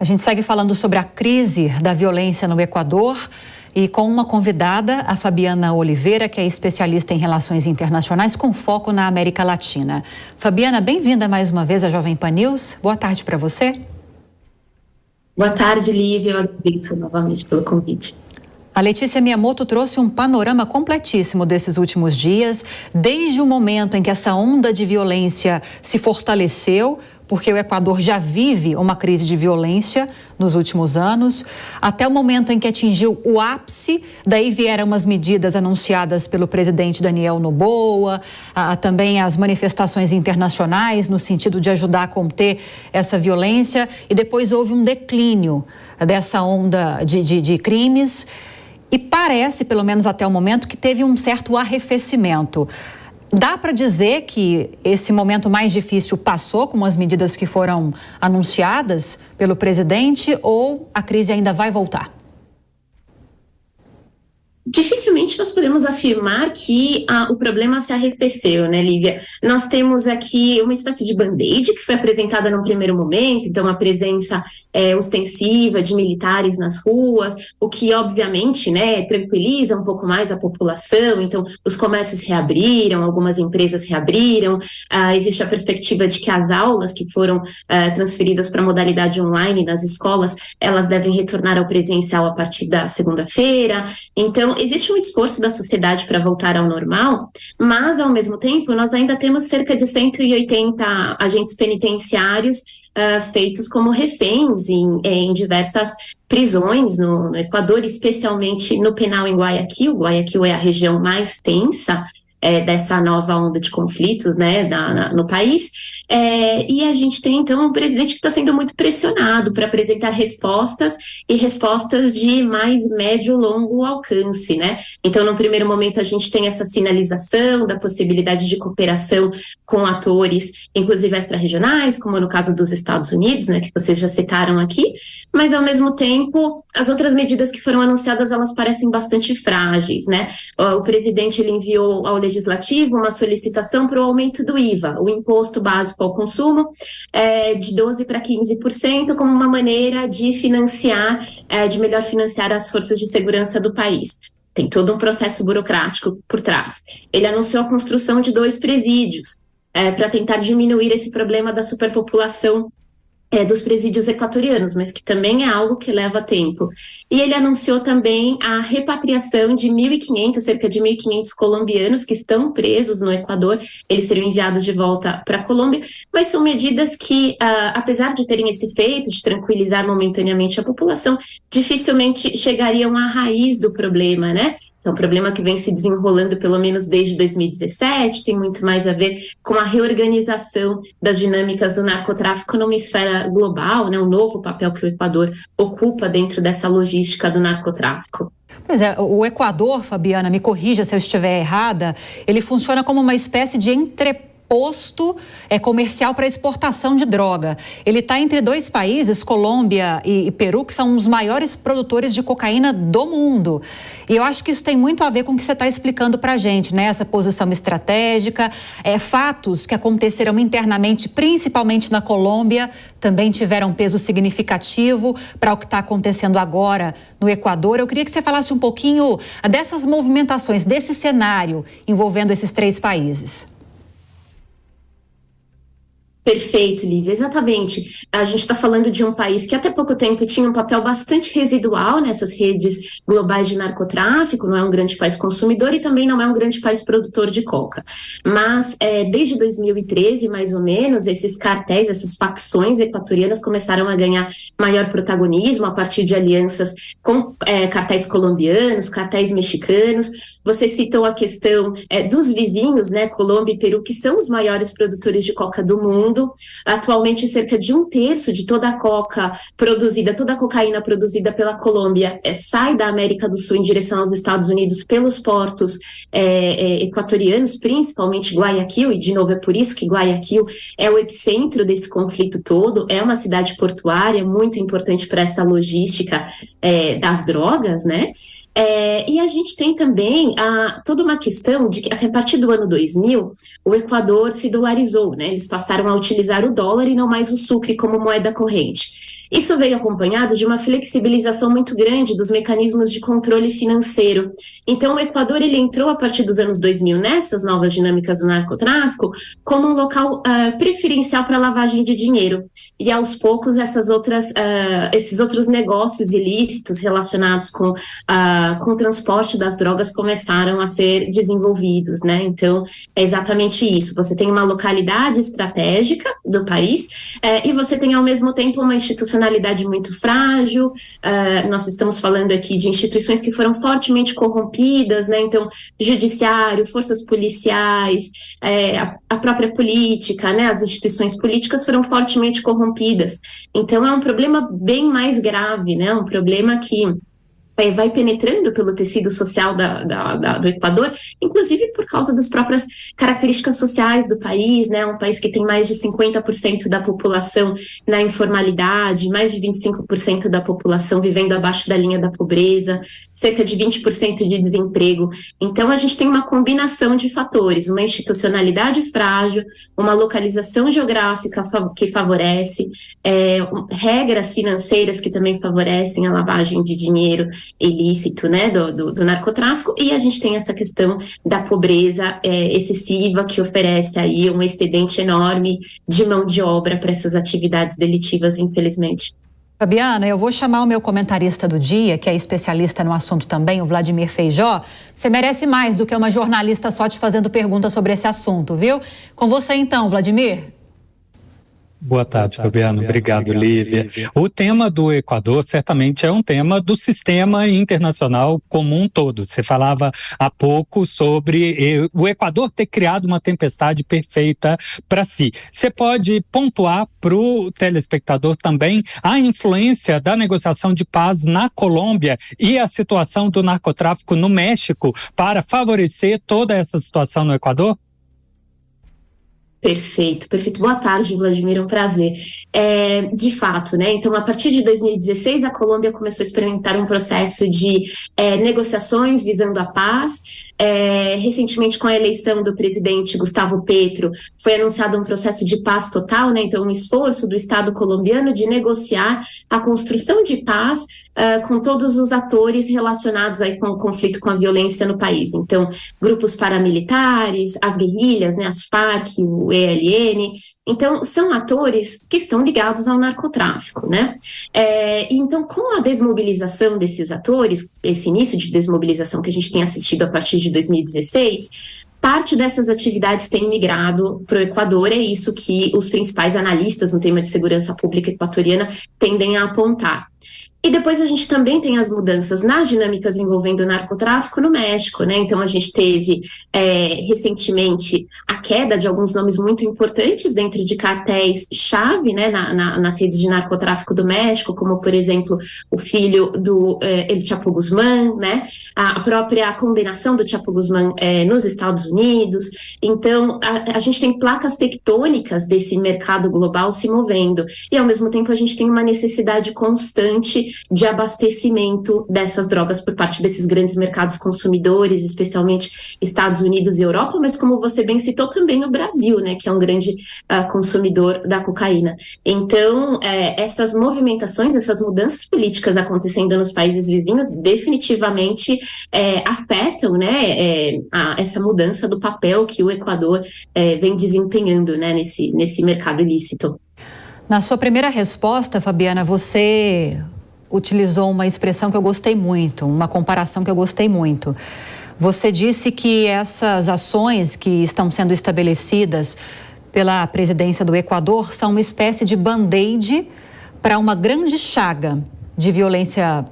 A gente segue falando sobre a crise da violência no Equador e com uma convidada, a Fabiana Oliveira, que é especialista em relações internacionais com foco na América Latina. Fabiana, bem-vinda mais uma vez à Jovem Pan News. Boa tarde para você. Boa tarde, Lívia. Eu agradeço novamente pelo convite. A Letícia Miyamoto trouxe um panorama completíssimo desses últimos dias, desde o momento em que essa onda de violência se fortaleceu, porque o Equador já vive uma crise de violência nos últimos anos, até o momento em que atingiu o ápice, daí vieram umas medidas anunciadas pelo presidente Daniel Noboa, também as manifestações internacionais no sentido de ajudar a conter essa violência, e depois houve um declínio dessa onda de crimes, e parece, pelo menos até o momento, que teve um certo arrefecimento. Dá para dizer que esse momento mais difícil passou com as medidas que foram anunciadas pelo presidente, ou a crise ainda vai voltar? Dificilmente nós podemos afirmar que o problema se arrefeceu, né, Lívia? Nós temos aqui uma espécie de band-aid que foi apresentada num primeiro momento, então a presença ostensiva de militares nas ruas, o que obviamente, né, tranquiliza um pouco mais a população. Então os comércios reabriram, algumas empresas reabriram, existe a perspectiva de que as aulas que foram transferidas para a modalidade online nas escolas, elas devem retornar ao presencial a partir da segunda-feira. Então existe um esforço da sociedade para voltar ao normal, mas, ao mesmo tempo, nós ainda temos cerca de 180 agentes penitenciários feitos como reféns em diversas prisões no Equador, especialmente no penal em Guayaquil. Guayaquil é a região mais tensa dessa nova onda de conflitos, né, no país. E a gente tem, então, um presidente que está sendo muito pressionado para apresentar respostas, e respostas de mais médio e longo alcance, né? Então, no primeiro momento, a gente tem essa sinalização da possibilidade de cooperação com atores, inclusive extra-regionais, como no caso dos Estados Unidos, né, que vocês já citaram aqui, mas, ao mesmo tempo, as outras medidas que foram anunciadas, elas parecem bastante frágeis, né? O presidente, ele enviou ao Legislativo uma solicitação para o aumento do IVA, o Imposto Básico ao Consumo, de 12% para 15%, como uma maneira de financiar, de melhor financiar as forças de segurança do país. Tem todo um processo burocrático por trás. Ele anunciou a construção de 2 presídios, para tentar diminuir esse problema da superpopulação dos presídios equatorianos, mas que também é algo que leva tempo. E ele anunciou também a repatriação de cerca de 1.500 colombianos que estão presos no Equador. Eles seriam enviados de volta para a Colômbia, mas são medidas que, apesar de terem esse efeito de tranquilizar momentaneamente a população, dificilmente chegariam à raiz do problema, né? É um problema que vem se desenrolando pelo menos desde 2017, tem muito mais a ver com a reorganização das dinâmicas do narcotráfico numa esfera global, né, um novo papel que o Equador ocupa dentro dessa logística do narcotráfico. Pois é, o Equador, Fabiana, me corrija se eu estiver errada, ele funciona como uma espécie de entreposto comercial para exportação de droga. Ele está entre 2 países, Colômbia e Peru, que são os maiores produtores de cocaína do mundo. E eu acho que isso tem muito a ver com o que você está explicando para a gente, né? Essa posição estratégica, fatos que aconteceram internamente, principalmente na Colômbia, também tiveram peso significativo para o que está acontecendo agora no Equador. Eu queria que você falasse um pouquinho dessas movimentações, desse cenário envolvendo esses 3 países. Perfeito, Lívia, exatamente. A gente está falando de um país que até pouco tempo tinha um papel bastante residual nessas redes globais de narcotráfico, não é um grande país consumidor e também não é um grande país produtor de coca. Mas desde 2013, mais ou menos, esses cartéis, essas facções equatorianas começaram a ganhar maior protagonismo a partir de alianças com cartéis colombianos, cartéis mexicanos. Você citou a questão dos vizinhos, né, Colômbia e Peru, que são os maiores produtores de coca do mundo. Atualmente, cerca de 1/3 de toda a coca produzida, toda a cocaína produzida pela Colômbia sai da América do Sul em direção aos Estados Unidos pelos portos equatorianos, principalmente Guayaquil, e de novo é por isso que Guayaquil é o epicentro desse conflito todo, é uma cidade portuária muito importante para essa logística das drogas, né? E a gente tem também toda uma questão de que, assim, a partir do ano 2000, o Equador se dolarizou, né? Eles passaram a utilizar o dólar e não mais o sucre como moeda corrente. Isso veio acompanhado de uma flexibilização muito grande dos mecanismos de controle financeiro. Então, o Equador ele entrou a partir dos anos 2000 nessas novas dinâmicas do narcotráfico como um local preferencial para lavagem de dinheiro. E aos poucos esses outros negócios ilícitos relacionados com o transporte das drogas começaram a ser desenvolvidos, né? Então, é exatamente isso. Você tem uma localidade estratégica do país e você tem, ao mesmo tempo, uma institucionalidade muito frágil. Nós estamos falando aqui de instituições que foram fortemente corrompidas, né? Então, judiciário, forças policiais, a própria política, né? As instituições políticas foram fortemente corrompidas. Então, é um problema bem mais grave, né? Um problema que vai penetrando pelo tecido social do Equador, inclusive por causa das próprias características sociais do país, né? Um país que tem mais de 50% da população na informalidade, mais de 25% da população vivendo abaixo da linha da pobreza, cerca de 20% de desemprego. Então, a gente tem uma combinação de fatores, uma institucionalidade frágil, uma localização geográfica que favorece, regras financeiras que também favorecem a lavagem de dinheiro ilícito, né, do narcotráfico, e a gente tem essa questão da pobreza excessiva, que oferece aí um excedente enorme de mão de obra para essas atividades delitivas, infelizmente. Fabiana, eu vou chamar o meu comentarista do dia, que é especialista no assunto também, o Vladimir Feijó. Você merece mais do que uma jornalista só te fazendo perguntas sobre esse assunto, viu? Com você então, Vladimir. Boa tarde, Fabiano. Obrigado, Lívia. O tema do Equador certamente é um tema do sistema internacional como um todo. Você falava há pouco sobre o Equador ter criado uma tempestade perfeita para si. Você pode pontuar para o telespectador também a influência da negociação de paz na Colômbia e a situação do narcotráfico no México para favorecer toda essa situação no Equador? Perfeito, perfeito. Boa tarde, Vladimir, é um prazer. De fato, né? Então, a partir de 2016, a Colômbia começou a experimentar um processo de negociações visando a paz. Recentemente, com a eleição do presidente Gustavo Petro, foi anunciado um processo de paz total, né? Então, um esforço do Estado colombiano de negociar a construção de paz com todos os atores relacionados aí com o conflito, com a violência no país. Então, grupos paramilitares, as guerrilhas, né? As FARC, o ELN. Então, são atores que estão ligados ao narcotráfico, né? Então, com a desmobilização desses atores, esse início de desmobilização que a gente tem assistido a partir de 2016, parte dessas atividades tem migrado para o Equador, é isso que os principais analistas no tema de segurança pública equatoriana tendem a apontar. E depois a gente também tem as mudanças nas dinâmicas envolvendo o narcotráfico no México, né? Então a gente teve recentemente a queda de alguns nomes muito importantes dentro de cartéis-chave, né? Nas redes de narcotráfico do México, como por exemplo o filho do El Chapo Guzmán, né? A própria condenação do Chapo Guzmán nos Estados Unidos. Então a gente tem placas tectônicas desse mercado global se movendo e ao mesmo tempo a gente tem uma necessidade constante de abastecimento dessas drogas por parte desses grandes mercados consumidores, especialmente Estados Unidos e Europa, mas como você bem citou, também o Brasil, né, que é um grande consumidor da cocaína. Então, essas movimentações, essas mudanças políticas acontecendo nos países vizinhos definitivamente afetam, né, essa mudança do papel que o Equador vem desempenhando, né, nesse mercado ilícito. Na sua primeira resposta, Fabiana, você utilizou uma expressão que eu gostei muito, uma comparação que eu gostei muito. Você disse que essas ações que estão sendo estabelecidas pela presidência do Equador são uma espécie de band-aid para uma grande chaga de violência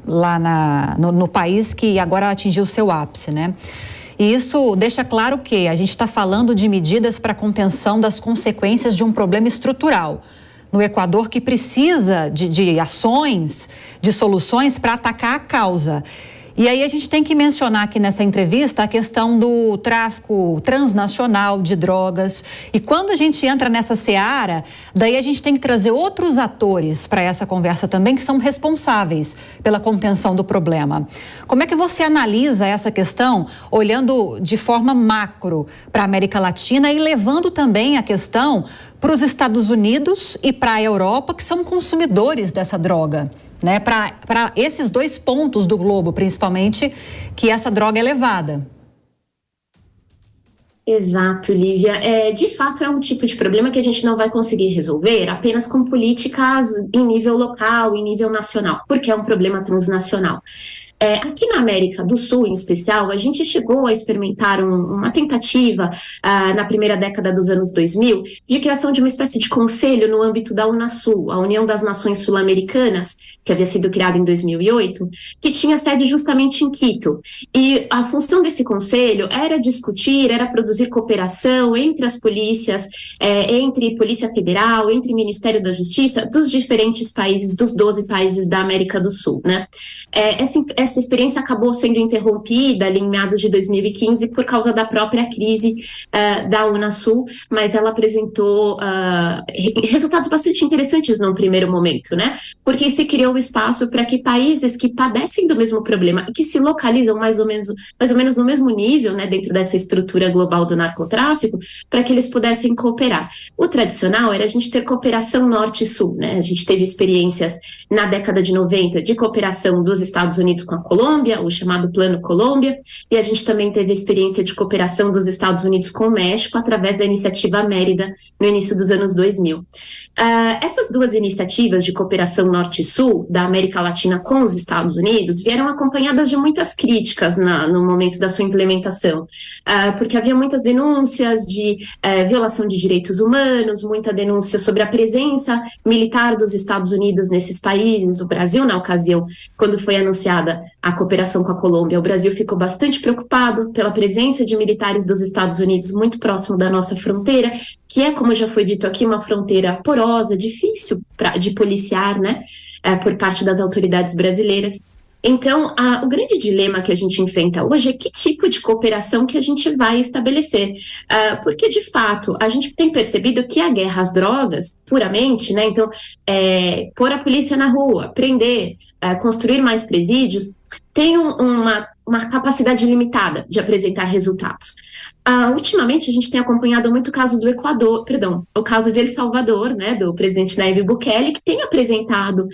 lá no país que agora atingiu seu ápice, né? E isso deixa claro que a gente está falando de medidas para contenção das consequências de um problema estrutural no Equador que precisa de ações, de soluções para atacar a causa. E aí a gente tem que mencionar aqui nessa entrevista a questão do tráfico transnacional de drogas. E quando a gente entra nessa seara, daí a gente tem que trazer outros atores para essa conversa também, que são responsáveis pela contenção do problema. Como é que você analisa essa questão, olhando de forma macro para a América Latina e levando também a questão para os Estados Unidos e para a Europa, que são consumidores dessa droga? Né, para esses dois pontos do globo, principalmente, que essa droga é levada. Exato, Lívia. De fato, é um tipo de problema que a gente não vai conseguir resolver apenas com políticas em nível local, em nível nacional, porque é um problema transnacional. Aqui na América do Sul, em especial, a gente chegou a experimentar uma tentativa na primeira década dos anos 2000 de criação de uma espécie de conselho no âmbito da Unasul, a União das Nações Sul-Americanas, que havia sido criada em 2008, que tinha sede justamente em Quito. E a função desse conselho era discutir, era produzir cooperação entre as polícias, entre Polícia Federal, entre Ministério da Justiça, dos diferentes países, dos 12 países da América do Sul, né? Essa experiência acabou sendo interrompida ali em meados de 2015 por causa da própria crise da Unasul, mas ela apresentou resultados bastante interessantes num primeiro momento, né? Porque se criou um espaço para que países que padecem do mesmo problema e que se localizam mais ou menos no mesmo nível, né, dentro dessa estrutura global do narcotráfico, para que eles pudessem cooperar. O tradicional era a gente ter cooperação norte-sul, né? A gente teve experiências na década de 90 de cooperação dos Estados Unidos com a Colômbia, o chamado Plano Colômbia, e a gente também teve a experiência de cooperação dos Estados Unidos com o México através da iniciativa Mérida no início dos anos 2000. Essas duas iniciativas de cooperação norte e sul da América Latina com os Estados Unidos vieram acompanhadas de muitas críticas no momento da sua implementação, porque havia muitas denúncias de violação de direitos humanos, muita denúncia sobre a presença militar dos Estados Unidos nesses países. O Brasil, na ocasião, quando foi anunciada a cooperação com a Colômbia, o Brasil ficou bastante preocupado pela presença de militares dos Estados Unidos muito próximo da nossa fronteira, que é, como já foi dito aqui, uma fronteira porosa, difícil de policiar, né, por parte das autoridades brasileiras. Então, o grande dilema que a gente enfrenta hoje é que tipo de cooperação que a gente vai estabelecer, porque, de fato, a gente tem percebido que a guerra às drogas, puramente, né, então, pôr a polícia na rua, prender, construir mais presídios, tem uma capacidade limitada de apresentar resultados. Ultimamente, a gente tem acompanhado muito o caso do o caso de El Salvador, né, do presidente Nayib Bukele, que tem apresentado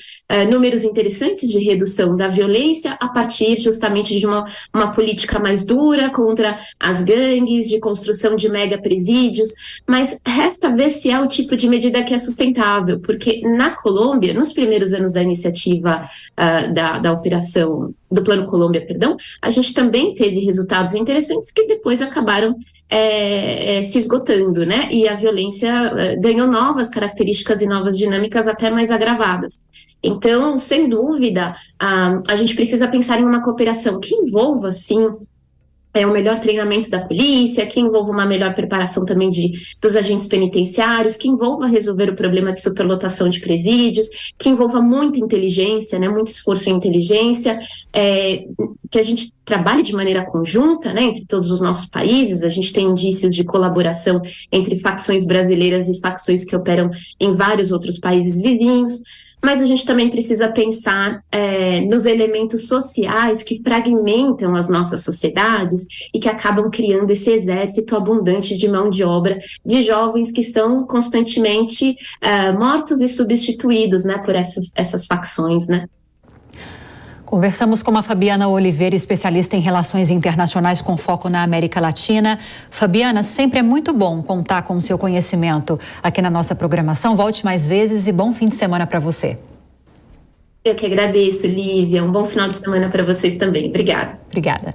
números interessantes de redução da violência a partir justamente de uma política mais dura contra as gangues, de construção de mega presídios, mas resta ver se é o tipo de medida que é sustentável, porque na Colômbia, nos primeiros anos da iniciativa da operação, do Plano Colômbia, a gente também teve resultados interessantes que depois acabaram se esgotando, né? E a violência ganhou novas características e novas dinâmicas até mais agravadas. Então, sem dúvida, a gente precisa pensar em uma cooperação que envolva, sim, um melhor treinamento da polícia, que envolva uma melhor preparação também dos agentes penitenciários, que envolva resolver o problema de superlotação de presídios, que envolva muita inteligência, né, muito esforço em inteligência, que a gente trabalhe de maneira conjunta, né, entre todos os nossos países. A gente tem indícios de colaboração entre facções brasileiras e facções que operam em vários outros países vizinhos. Mas a gente também precisa pensar nos elementos sociais que fragmentam as nossas sociedades e que acabam criando esse exército abundante de mão de obra de jovens que são constantemente mortos e substituídos, né, por essas facções, né? Conversamos com a Fabiana Oliveira, especialista em relações internacionais com foco na América Latina. Fabiana, sempre é muito bom contar com o seu conhecimento aqui na nossa programação. Volte mais vezes e bom fim de semana para você. Eu que agradeço, Lívia. Um bom final de semana para vocês também. Obrigada. Obrigada.